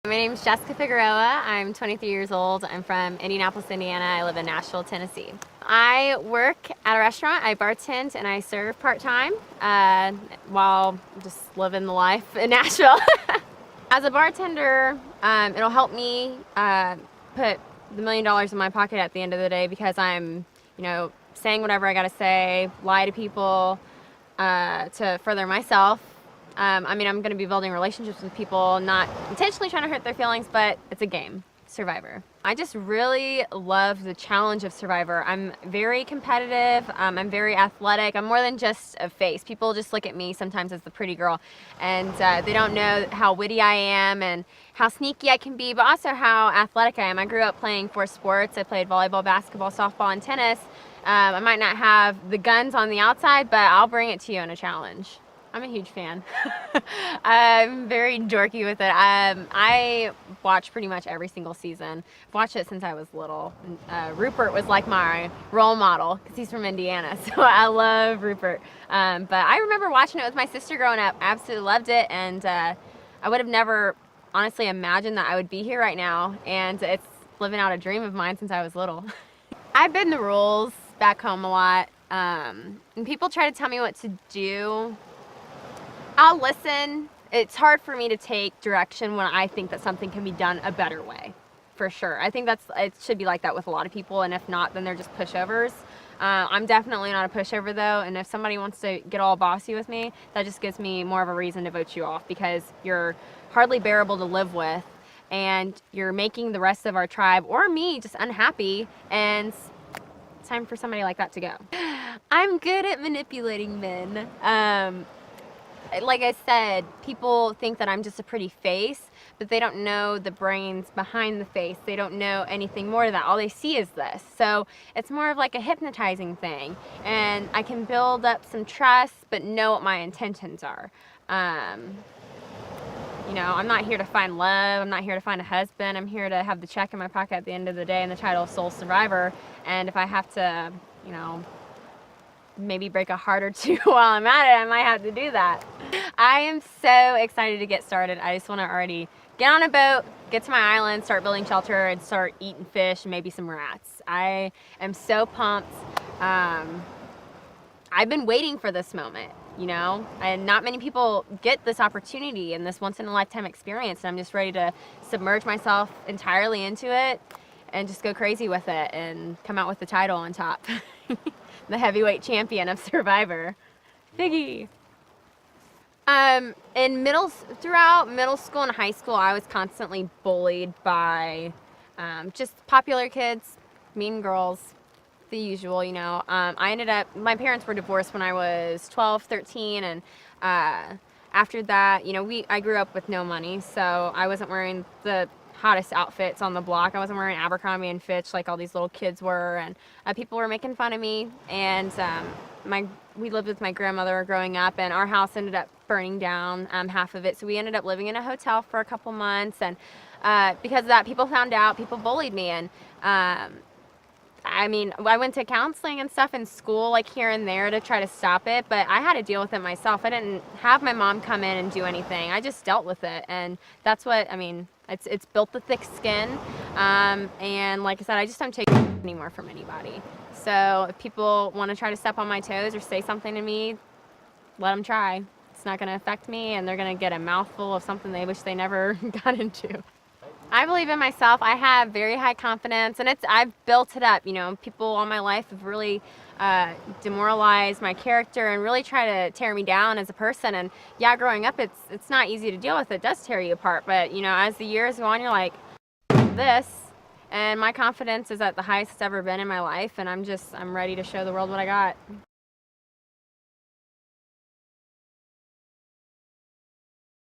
My name is Jessica Figueroa. I'm 23 years old. I'm from Indianapolis, Indiana. I live in Nashville, Tennessee. I work at a restaurant. I bartend and I serve part-time while just living the life in Nashville. As a bartender, it'll help me put the $1 million in my pocket at the end of the day because I'm, saying whatever I gotta say, lie to people to further myself. I'm going to be building relationships with people, not intentionally trying to hurt their feelings, but it's a game. Survivor. I just really love the challenge of Survivor. I'm very competitive. I'm very athletic. I'm more than just a face. People just look at me sometimes as the pretty girl, and they don't know how witty I am and how sneaky I can be, but also how athletic I am. I grew up playing 4 sports. I played volleyball, basketball, softball, and tennis. I might not have the guns on the outside, but I'll bring it to you in a challenge. I'm a huge fan. I'm very dorky with it. I watch pretty much every single season. I've watched it since I was little. Rupert was like my role model because he's from Indiana, so I love Rupert. But I remember watching it with my sister growing up. I absolutely loved it, and I would have never honestly imagined that I would be here right now, and it's living out a dream of mine since I was little. I bend the rules back home a lot, and people try to tell me what to do. I'll listen. It's hard for me to take direction when I think that something can be done a better way, for sure. I think it should be like that with a lot of people, and if not, then they're just pushovers. I'm definitely not a pushover though, and if somebody wants to get all bossy with me, that just gives me more of a reason to vote you off because you're hardly bearable to live with, and you're making the rest of our tribe, or me, just unhappy, and it's time for somebody like that to go. I'm good at manipulating men. Like I said, people think that I'm just a pretty face, but they don't know the brains behind the face. They don't know anything more to that. All they see is this. So it's more of like a hypnotizing thing. And I can build up some trust, but know what my intentions are. I'm not here to find love. I'm not here to find a husband. I'm here to have the check in my pocket at the end of the day and the title of Soul Survivor. And if I have to, maybe break a heart or two while I'm at it, I might have to do that. I am so excited to get started. I just want to already get on a boat, get to my island, start building shelter, and start eating fish and maybe some rats. I am so pumped. I've been waiting for this moment, and not many people get this opportunity and this once-in-a-lifetime experience, and I'm just ready to submerge myself entirely into it and just go crazy with it and come out with the title on top. The heavyweight champion of Survivor, Figgy. Throughout middle school and high school, I was constantly bullied by just popular kids, mean girls, the usual, my parents were divorced when I was 12, 13, and after that, I grew up with no money, so I wasn't wearing the hottest outfits on the block. I wasn't wearing Abercrombie and Fitch like all these little kids were, and people were making fun of me, and we lived with my grandmother growing up, and our house ended up burning down, half of it, so we ended up living in a hotel for a couple months, and because of that, people found out, people bullied me, and I went to counseling and stuff in school, like here and there, to try to stop it, but I had to deal with it myself. I didn't have my mom come in and do anything. I just dealt with it, and that's what, it's built the thick skin, and like I said, I just don't take anymore from anybody. So if people want to try to step on my toes or say something to me, let them try. It's not going to affect me, and they're going to get a mouthful of something they wish they never got into. I believe in myself. I have very high confidence, and I've built it up. People all my life have really demoralized my character and really try to tear me down as a person. And yeah, growing up, it's not easy to deal with. It does tear you apart. But as the years go on, you're like, this, and my confidence is at the highest it's ever been in my life, and I'm ready to show the world what I got.